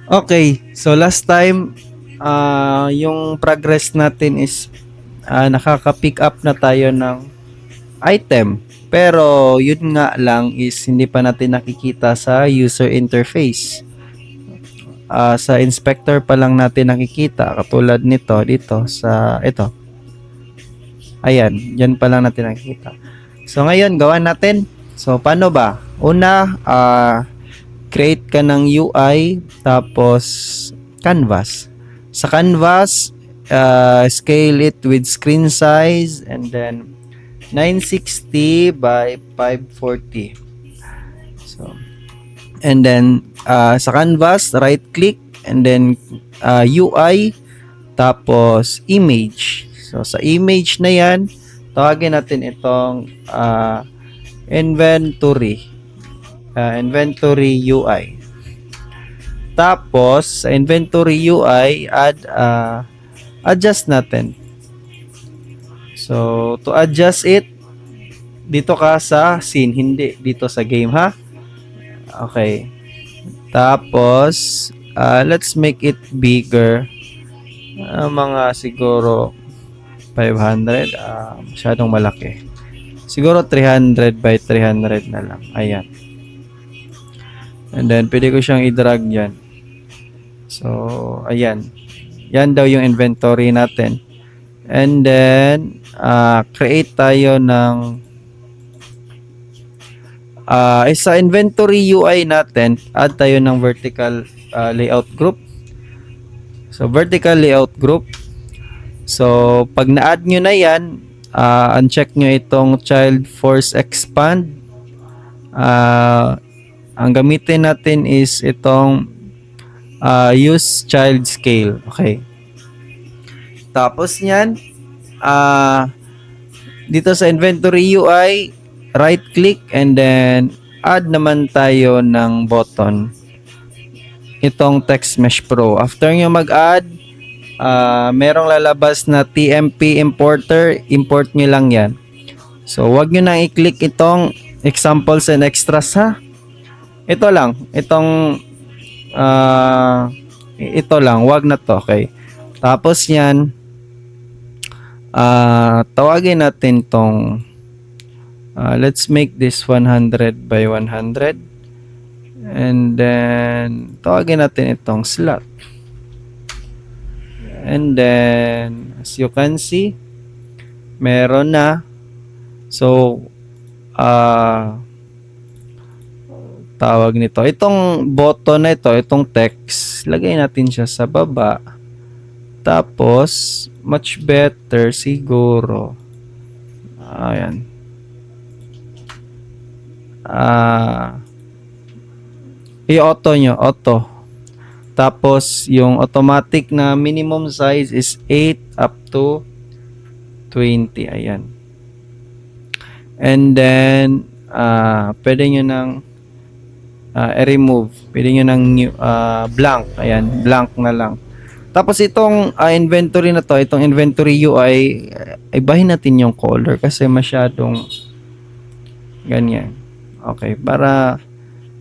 Okay, so last time, yung progress natin is nakaka-pick up na tayo ng item. Pero yun nga lang is hindi pa natin nakikita sa user interface. Sa inspector pa lang natin nakikita katulad nito dito sa ito. Ayan, yan pa lang natin nakikita. So ngayon, gawan natin. So paano ba? Una, create ka ng UI tapos canvas. Sa canvas, scale it with screen size and then 960 by 540. So, and then sa canvas, right click and then UI tapos image. So sa image na yan, tawagin natin itong inventory. Inventory UI. Tapos sa inventory UI, adjust natin. So to adjust it, dito ka sa scene, hindi dito sa game ha. Okay. Tapos let's make it bigger. Mga siguro 500, masyadong malaki. Siguro 300 by 300 na lang. Ayan. And then pwede ko siyang i-drag yan. So, ayan. Yan daw yung inventory natin. And then, create tayo ng sa inventory UI natin, add tayo ng vertical layout group. So, vertical layout group. So, pag na-add nyo na yan, uncheck nyo itong child force expand. Ang gamitin natin is itong use child scale. Okay. Tapos nyan, dito sa inventory UI, right click and then add naman tayo ng button. Itong text mesh pro. After nyo mag-add, merong lalabas na TMP importer, import nyo lang yan. So, wag nyo nang i-click itong examples and extras ha. Ito lang, ito lang, wag na to, okay. Tapos yan, tawagin natin tong, let's make this 100 by 100. And then, tawagin natin itong slot. And then, as you can see, meron na. So, tawag nito. Itong button na ito, itong text, lagay natin siya sa baba. Tapos, much better siguro. Ayan. I-auto nyo, auto. Tapos, yung automatic na minimum size is 8 up to 20. Ayan. And then, pwede nyo nang i-remove. Pwede nyo nang blank. Ayan, blank na lang. Tapos, itong inventory na to, itong inventory UI, ibahin natin yung color kasi masyadong ganyan. Okay, para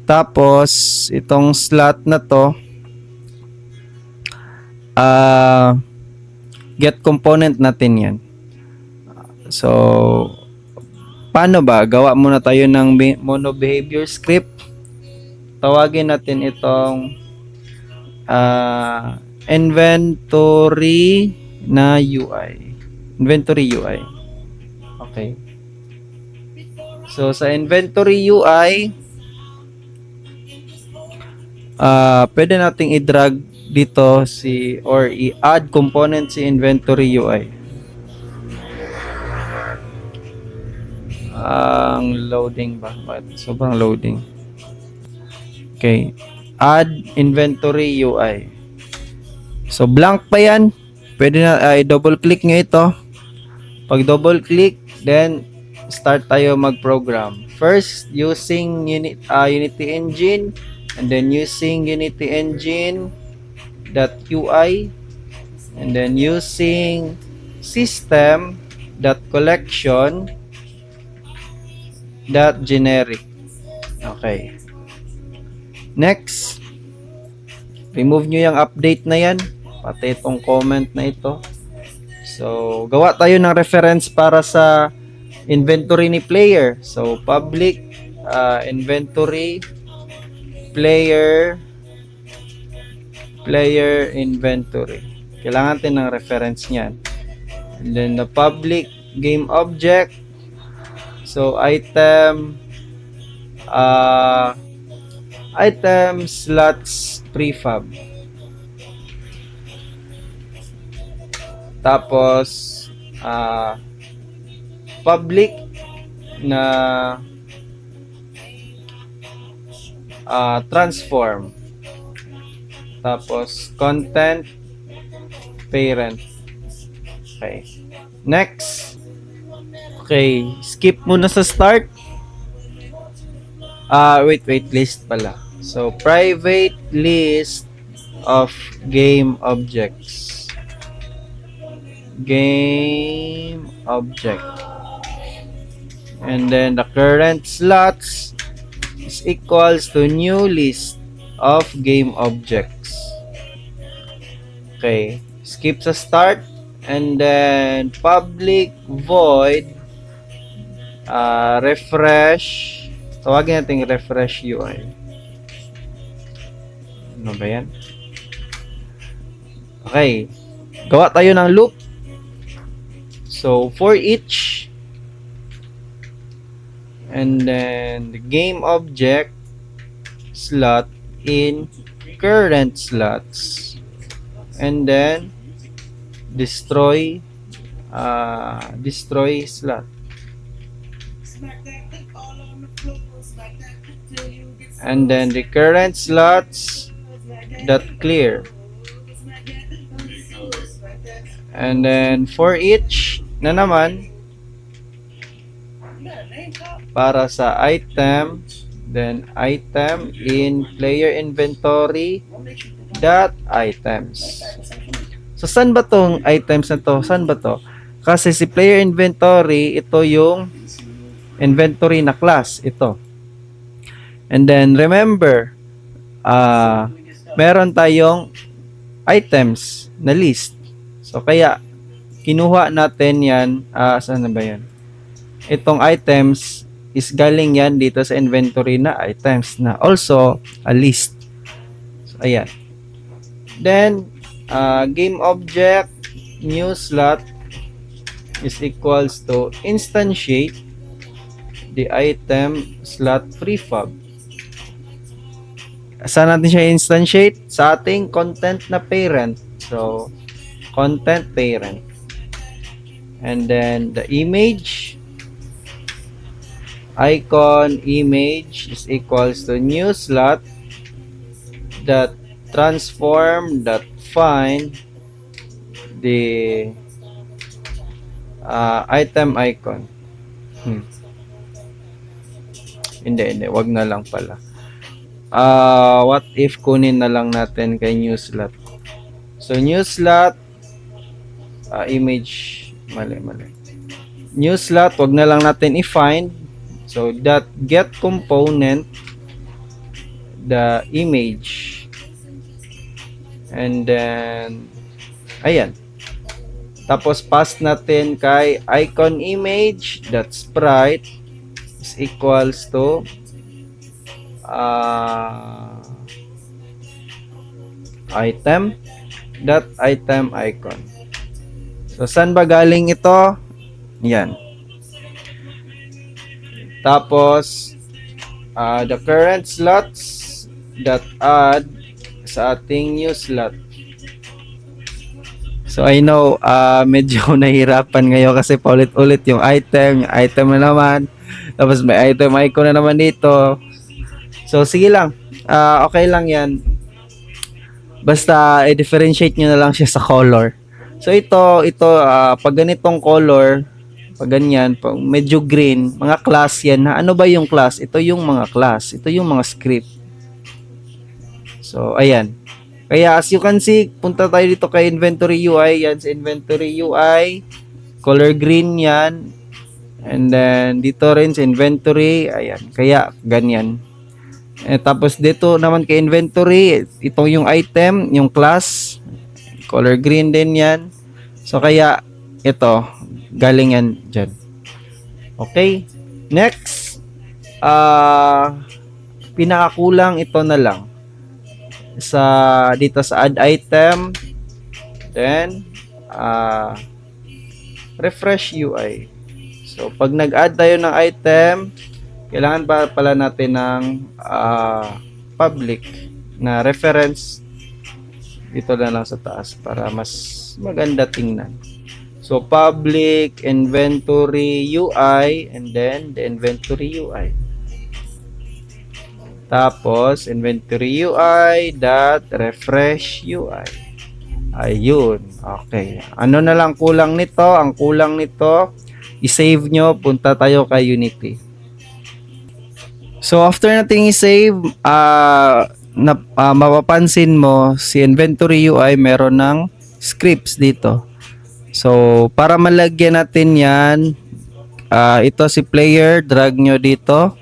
tapos, itong slot na to, get component natin yan. So, paano ba? Gawa muna tayo ng mono behavior script. Tawagin natin itong inventory na UI. Inventory UI. Okay. So, sa inventory UI, pwede nating i-drag dito or i-add component si inventory UI. Ang loading ba? Bakit sobrang loading? Okay. Add inventory UI. So, blank pa yan. Pwede na i-double click nyo ito. Pag double click, then start tayo mag-program. First, using Unity Engine, and then using Unity Engine .ui, and then using system.collection .generic. Okay. Next, remove nyo yung update na yan, pati itong comment na ito. So, gawa tayo ng reference para sa inventory ni player. So, public inventory player inventory. Kailangan natin ng reference niyan. And then the public game object. So, item slots prefab. Tapos public na transform. Tapos content parent. Okay. Next. Okay, skip muna sa start. Wait, list pala. So, private list of game objects. Game object. And then the current slots is equals to new list of game objects. Okay, skip sa start and then public void refresh. Tawagin natin refresh UI. Ano ba yan? Okay. Gawa tayo ng loop. So, for each and then the game object slot in current slots and then destroy slot. And then the current slots dot clear. And then for each na naman para sa item, then item in player inventory dot items. So saan ba tong items na to? Saan ba to? Kasi si player inventory, ito yung inventory na class, ito. And then remember, meron tayong items na list. So kaya kinuha natin yan, saan na ba yan? Itong items is galing yan dito sa inventory na items na also a list. So ayan. Then game object new slot is equals to instantiate the item slot prefab. Saan natin siya instantiate? Sa ating content na parent. So, content parent. And then, the image, icon image is equals to new slot that transform that find the item icon. Hindi. Wag na lang pala. What if kunin na lang natin kay new slot. So new slot image mali. New slot wag na lang natin i-find. So that get component the image. And then ayan. Tapos pass natin kay icon image that sprite is equals to item icon. So saan ba galing ito? Yan. Tapos the current slots that add sa ating new slot. So I know medyo nahirapan ngayon kasi paulit-ulit yung item na naman. Tapos may item icon na naman dito. So sige lang. Okay lang 'yan. Basta i-differentiate niyo na lang siya sa color. So ito pag ganitong color, pag ganyan, pag medyo green, mga class 'yan. Ano ba yung class? Ito yung mga class. Ito yung mga script. So ayan. Kaya as you can see, punta tayo dito kay inventory UI. Yan sa inventory UI. Color green yan. And then dito rin sa inventory. Ayan. Kaya ganyan. Tapos dito naman kay inventory, ito yung item, yung class, color green din yan. So kaya ito, galing yan dyan. Okay, next, pinakakulang ito na lang sa dito sa add item, then refresh UI. So pag nag-add tayo ng item, kailangan pa pala natin ng public na reference dito na lang sa taas para mas maganda tingnan. So public inventory UI and then the inventory UI. Tapos inventory UI dot refresh UI. Ayun. Okay. Ano na lang kulang nito? Ang kulang nito, i-save nyo. Punta tayo kay Unity. So after nating i-save, mapapansin mo si inventory UI meron ng scripts dito. So para malagyan natin yan, ito si player, drag nyo dito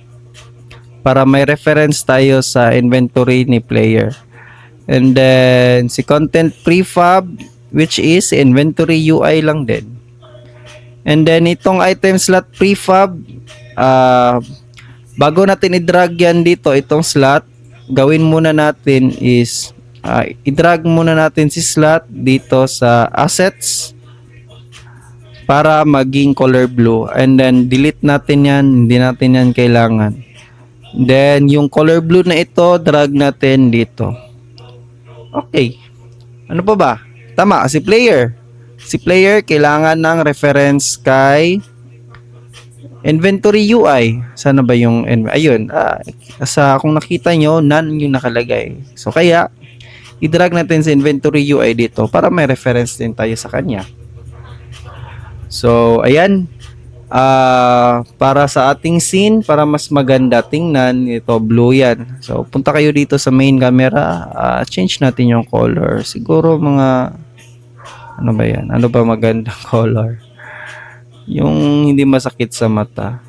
para may reference tayo sa inventory ni player. And then si content prefab, which is inventory UI lang din. And then itong item slot prefab, bago natin i-drag yan dito, itong slot, gawin muna natin is i-drag muna natin si slot dito sa assets para maging color blue. And then delete natin yan, hindi natin yan kailangan. Then yung color blue na ito, drag natin dito. Okay. Ano pa ba? Tama, si player. Si player kailangan ng reference kay inventory UI. Sana ba yung ayun, kung nakita nyo, none yung nakalagay. So kaya i-drag natin sa inventory UI dito para may reference din tayo sa kanya. So ayan, para sa ating scene, para mas maganda tingnan, ito blue yan. So punta kayo dito sa main camera, change natin yung color. Siguro mga ano ba yan? Ano ba magandang color? Yung hindi masakit sa mata.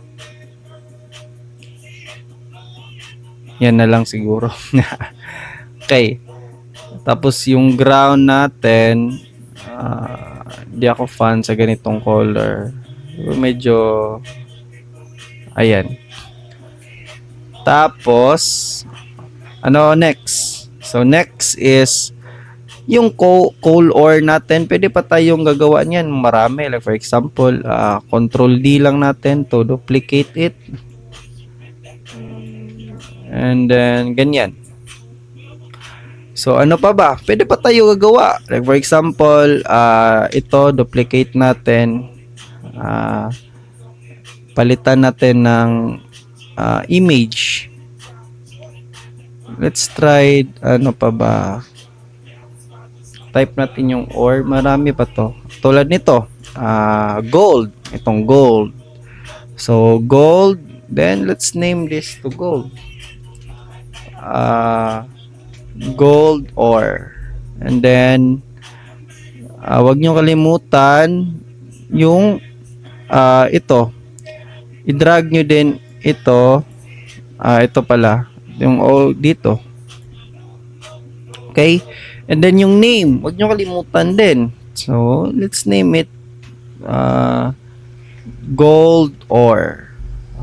Yan na lang siguro. Okay. Tapos yung ground natin, di ako fan sa ganitong color. Medyo ayan. Tapos ano next? So next is yung coal ore natin. Pwede pa tayong gagawa niyan marami, like for example, control D lang natin to duplicate it. And then ganyan. So ano pa ba? Pwede pa tayo gagawa, like for example, ito duplicate natin. Palitan natin ng image. Let's try ano pa ba? Type natin yung ore. Marami pa to. Tulad nito, gold. Itong gold. So gold, then let's name this to gold. Gold ore. And then wag nyo kalimutan yung ito, i-drag nyo din ito, ito pala yung dito. Okay, and then yung name, wag nyo kalimutan din. So let's name it gold ore.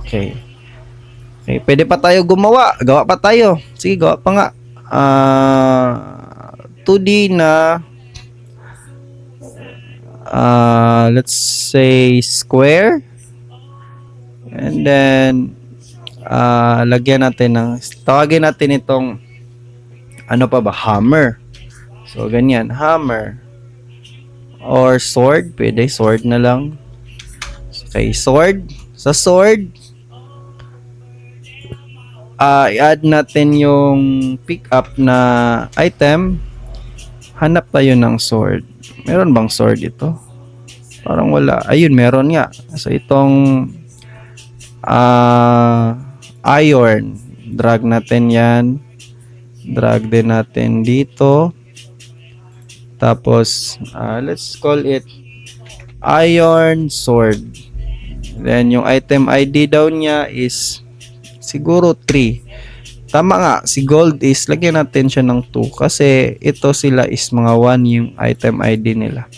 Okay, pwede pa tayo gawa pa tayo. Sige, gawa pa nga. 2D na let's say square, and then lagyan natin ng, tawagin natin itong ano pa ba, hammer. So ganyan, hammer or sword, pwede sword na lang. Okay, sword. Sa sword, i-add natin yung pick up na item. Hanap tayo ng sword. Meron bang sword ito? Parang wala. Ayun, meron nga. So itong iron, drag natin yan. Drag din natin dito. Tapos let's call it iron sword. Then yung item ID daw niya is siguro 3. tama nga, si gold is lagyan natin siya ng 2 kasi ito sila is mga 1 yung item ID nila.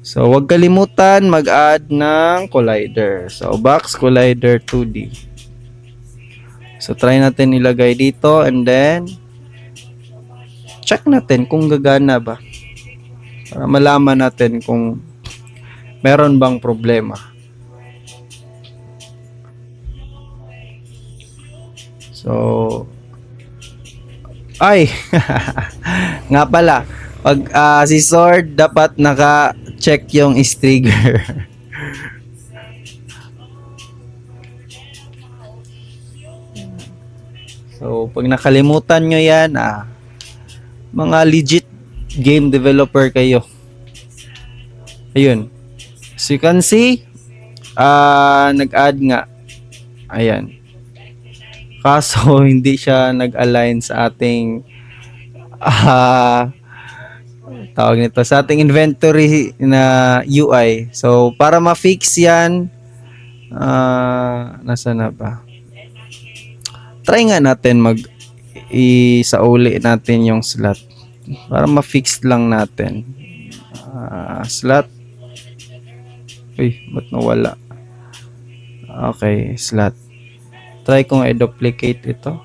So, huwag kalimutan mag-add ng collider. So, box collider 2D. So, try natin ilagay dito and then check natin kung gagana ba. Para malaman natin kung meron bang problema. So, ay, nga pala, pag si Sword dapat naka-check yung is-trigger. So, pag nakalimutan nyo yan, mga legit game developer kayo. Ayun. So, you can see, nag-add nga. Ayan. Kaso, hindi siya nag-align sa ating tawag nito, sa ating inventory na UI. So, para ma-fix yan, nasa na ba? Try nga natin isauli natin yung slot para ma-fix lang natin. Slot. Uy, ba't nawala? Okay, slot. Try kong i-duplicate ito.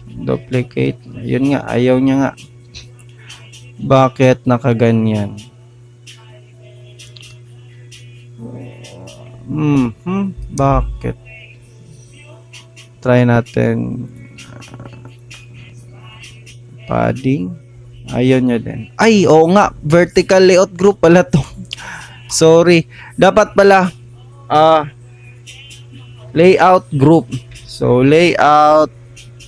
Duplicate. Yun nga, ayaw niya nga. Bakit nakaganyan? Bakit? Try natin. Padding. Ayaw niya din. Ay, oo nga. Vertical layout group pala to. Sorry. Dapat pala layout group. So, layout,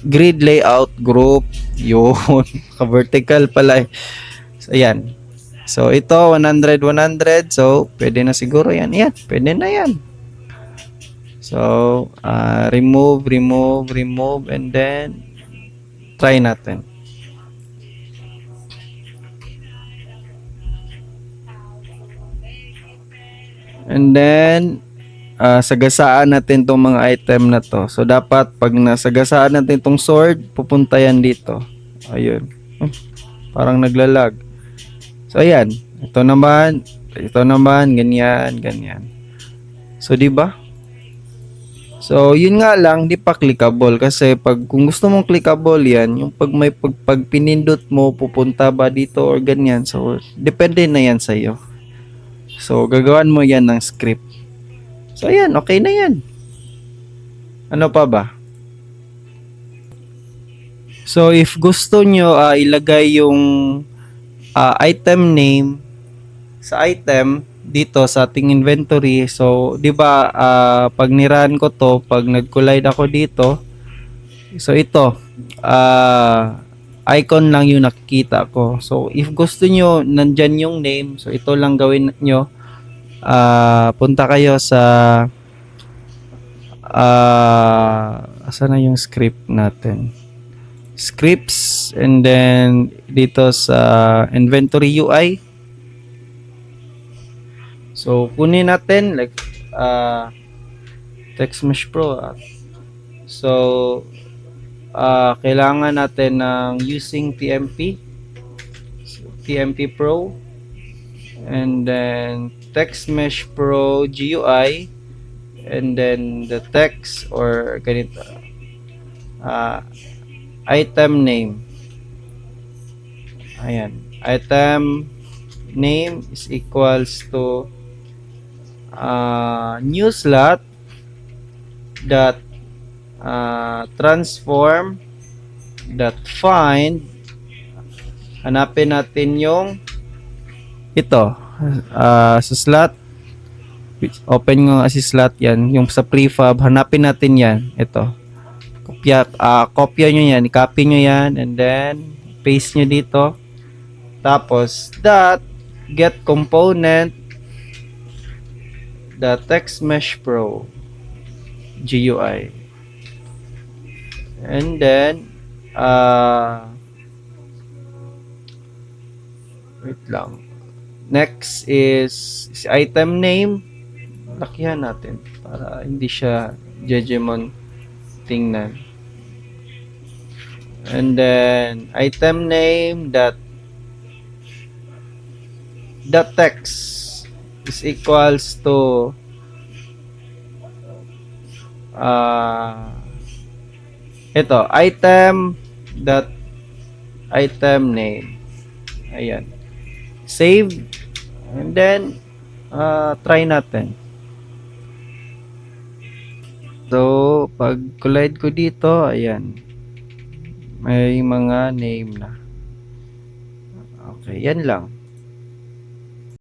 grid layout group. Yun. Ka-vertical pala. So, ayan. So, ito, 100, 100. So, pwede na siguro yan. Yan, pwede na yan. So, remove, and then try natin. And then, sagasaan natin tong mga item na to. So, dapat pag nasagasaan natin tong sword, pupunta yan dito. Ayun. Parang naglalag. So, ayan. Ito naman, ganyan, ganyan. So, di ba? So, yun nga lang, di pa clickable. Kasi kung gusto mong clickable yan, yung pag pinindot mo, pupunta ba dito or ganyan. So, depende na yan sa'yo. So, gagawan mo yan ng script. So, ayan, okay na yan. Ano pa ba? So, if gusto nyo ilagay yung item name sa item dito sa ating inventory. So, 'di ba pag niran ko 'to, pag nag-collide ako dito, so ito icon lang yung nakikita ko. So, if gusto nyo nandyan yung name, so ito lang gawin nyo. Punta kayo sa asan na yung script natin? Scripts, and then dito sa inventory UI. So, kunin natin like Text Mesh Pro. So, kailangan natin ng using TMP Pro, and then Text Mesh Pro GUI, and then the text or ganito item name. Ayan, item name is equals to new slot dot transform dot find. Hanapin natin yung ito sa slot. Open nga si slot yan, yung sa prefab. Hanapin natin yan, ito. Kopya nyo yan, i-copy nyo yan, and then paste nyo dito. Tapos dot get component the Text Mesh Pro GUI, and then wait lang, next is item name. Lakihan natin para hindi siya judgment tingnan. And then item name dot text is equals to uh, ito item name. Ayan. Save. And then try natin. So, pag collide ko dito, ayan. May mga name na. Okay, yan lang.